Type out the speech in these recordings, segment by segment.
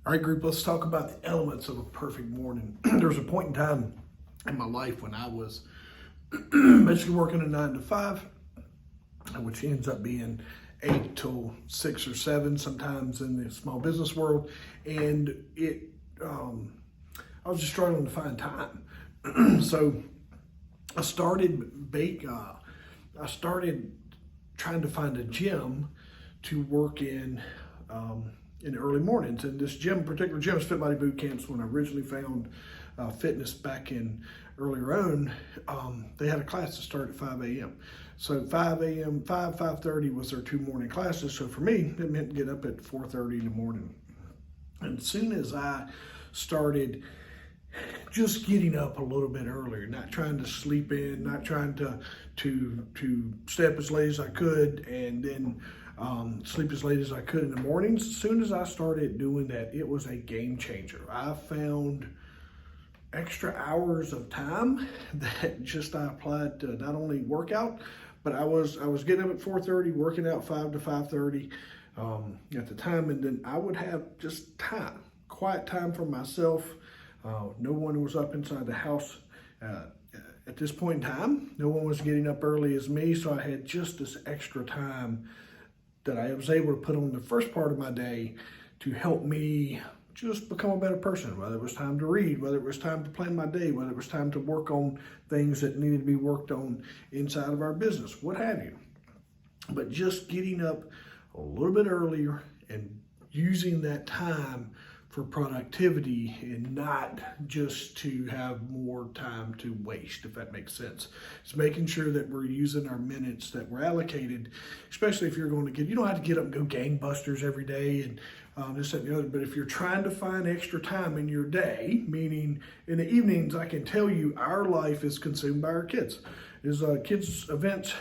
All right, group, let's talk about the elements of a perfect morning. There was a point in time in my life when I was basically working a 9 to 5, which ends up being 8 till 6 or 7 sometimes in the small business world. And I was just struggling to find time. So I started trying to find a gym to work in the early mornings. And this particular gym, Fit Body Boot Camps, when I originally found fitness back in earlier on, they had a class that started at 5 a.m. So 5:30 was their 2 morning classes. So for me, it meant get up at 4:30 in the morning. And as soon as I started just getting up a little bit earlier, not trying to sleep in, not trying to stay up as late as I could, and then sleep as late as I could in the mornings. As soon as I started doing that, it was a game changer. I found extra hours of time that just I applied to not only workout, but I was getting up at 4:30, working out 5 to 5:30 at the time, and then I would have just time, quiet time for myself. No one was up inside the house at this point in time. No one was getting up early as me, so I had just this extra time that I was able to put on the first part of my day to help me just become a better person, whether it was time to read, whether it was time to plan my day, whether it was time to work on things that needed to be worked on inside of our business, what have you. But just getting up a little bit earlier and using that time for productivity and not just to have more time to waste, if that makes sense. It's making sure that we're using our minutes that we're allocated, especially if you're going to you don't have to get up and go gangbusters every day and this, that, and the other, but if you're trying to find extra time in your day, meaning in the evenings, I can tell you our life is consumed by our kids. There's kids' events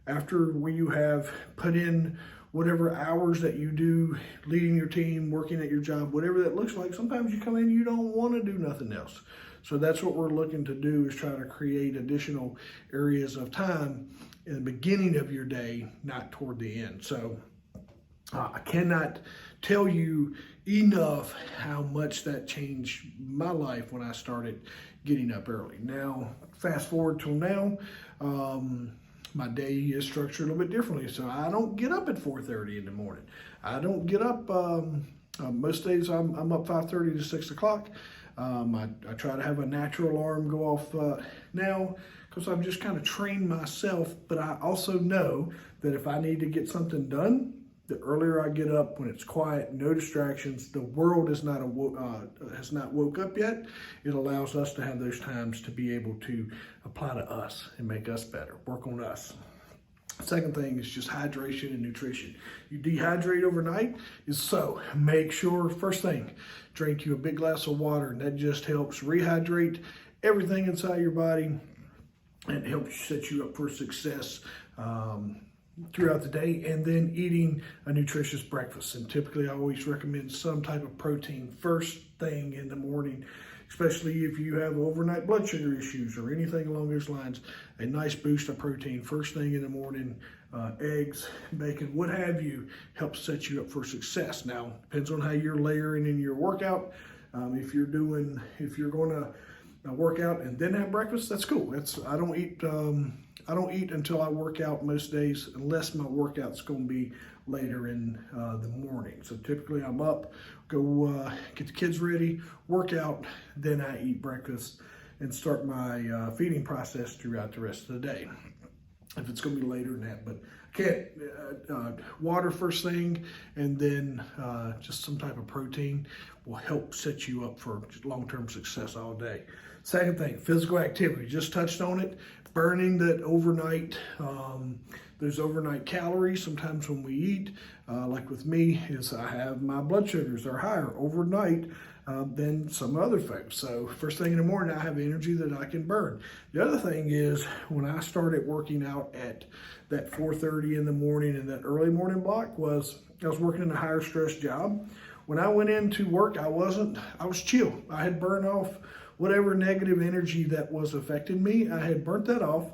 after you have put in whatever hours that you do, leading your team, working at your job, whatever that looks like. Sometimes you come in, you don't want to do nothing else. So that's what we're looking to do, is try to create additional areas of time in the beginning of your day, not toward the end. So I cannot tell you enough how much that changed my life when I started getting up early. Now, fast forward till now, my day is structured a little bit differently. So I don't get up at 4:30 in the morning. I don't get up, most days I'm up 5:30 to 6 o'clock. I try to have a natural alarm go off now, because I've just kind of trained myself, but I also know that if I need to get something done, the earlier I get up, when it's quiet, no distractions, the world has not woke up yet, it allows us to have those times to be able to apply to us and make us better, work on us. Second thing is just hydration and nutrition. You dehydrate overnight, so make sure, first thing, drink you a big glass of water, and that just helps rehydrate everything inside your body and helps set you up for success throughout the day. And then eating a nutritious breakfast. And typically I always recommend some type of protein first thing in the morning, especially if you have overnight blood sugar issues or anything along those lines. A nice boost of protein first thing in the morning, eggs, bacon, what have you, helps set you up for success. Now, depends on how you're layering in your workout. If you're going to work out and then have breakfast, that's cool. I don't eat until I work out most days, unless my workout's going to be later in the morning. So typically I'm up, go get the kids ready, work out, then I eat breakfast and start my feeding process throughout the rest of the day, if it's going to be later than that. But I can't, water first thing, and then just some type of protein will help set you up for long-term success all day. Second thing, physical activity. Just touched on it. Burning that overnight, those overnight calories. Sometimes when we eat, like with me, is I have my blood sugars are higher overnight than some other folks. So first thing in the morning, I have energy that I can burn. The other thing is, when I started working out at that 4:30 in the morning, and that early morning block, I was working in a higher stress job. When I went into work, I was chill. I had burned off whatever negative energy that was affecting me. I had burnt that off,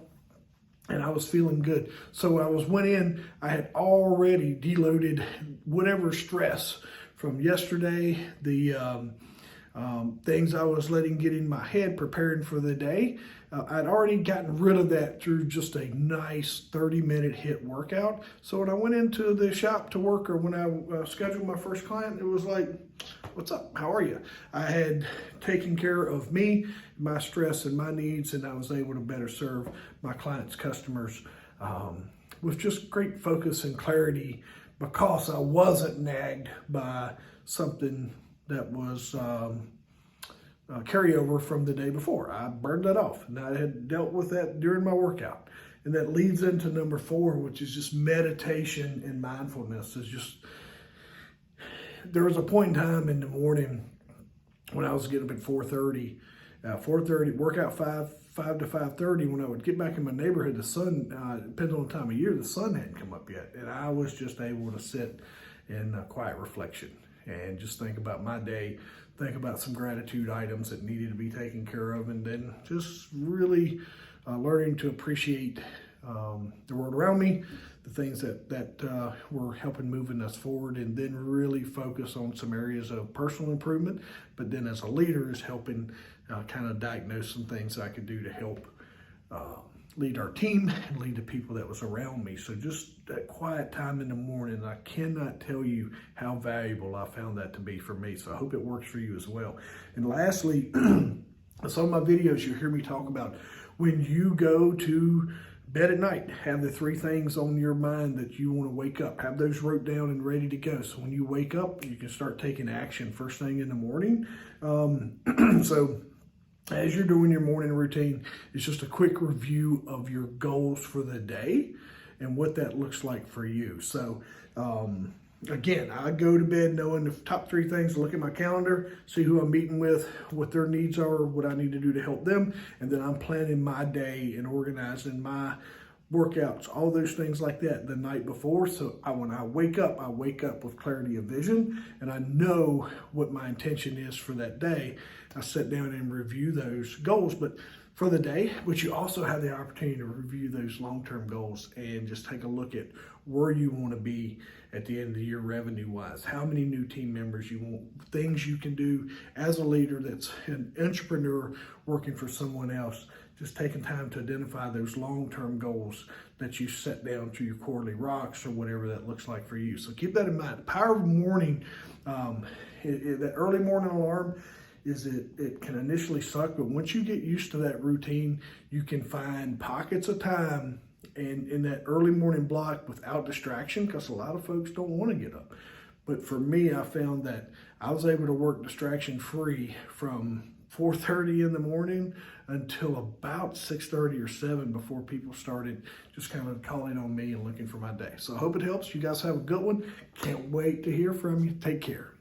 and I was feeling good. So when I went in, I had already deloaded whatever stress from yesterday, the things I was letting get in my head preparing for the day. I'd already gotten rid of that through just a nice 30-minute HIIT workout. So when I went into the shop to work, or when I scheduled my first client, it was like, what's up? How are you? I had taken care of me, my stress and my needs, and I was able to better serve my clients, customers, with just great focus and clarity, because I wasn't nagged by something that was carryover from the day before. I burned that off, and I had dealt with that during my workout. And that leads into number 4, which is just meditation and mindfulness. Is just, there was a point in time in the morning when I was getting up at 4:30, workout 5 to 5:30. When I would get back in my neighborhood, the sun, depending on the time of year, the sun hadn't come up yet, and I was just able to sit in quiet reflection and just think about my day, think about some gratitude items that needed to be taken care of, and then just really learning to appreciate the world around me, the things that were helping moving us forward, and then really focus on some areas of personal improvement. But then as a leader is helping kind of diagnose some things I could do to help lead our team and lead the people that was around me. So just that quiet time in the morning, I cannot tell you how valuable I found that to be for me. So I hope it works for you as well. And lastly, some of my videos you hear me talk about, when you go to bed at night, have the 3 things on your mind that you want to wake up. Have those wrote down and ready to go. So when you wake up, you can start taking action first thing in the morning. So as you're doing your morning routine, it's just a quick review of your goals for the day and what that looks like for you. So again, I go to bed knowing the top 3 things, look at my calendar, see who I'm meeting with, what their needs are, what I need to do to help them, and then I'm planning my day and organizing my workouts, all those things like that the night before. So when I wake up with clarity of vision, and I know what my intention is for that day. I sit down and review those goals, but for the day, but you also have the opportunity to review those long-term goals and just take a look at where you want to be at the end of the year revenue-wise, how many new team members you want, things you can do as a leader that's an entrepreneur working for someone else, just taking time to identify those long-term goals that you set down to your quarterly rocks or whatever that looks like for you. So keep that in mind. The power of morning, that early morning alarm, is it can initially suck, but once you get used to that routine, you can find pockets of time and in that early morning block without distraction, because a lot of folks don't want to get up. But for me, I found that I was able to work distraction free from 4:30 in the morning until about 6:30 or 7 before people started just kind of calling on me and looking for my day. So I hope it helps. You guys have a good one. Can't wait to hear from you. Take care.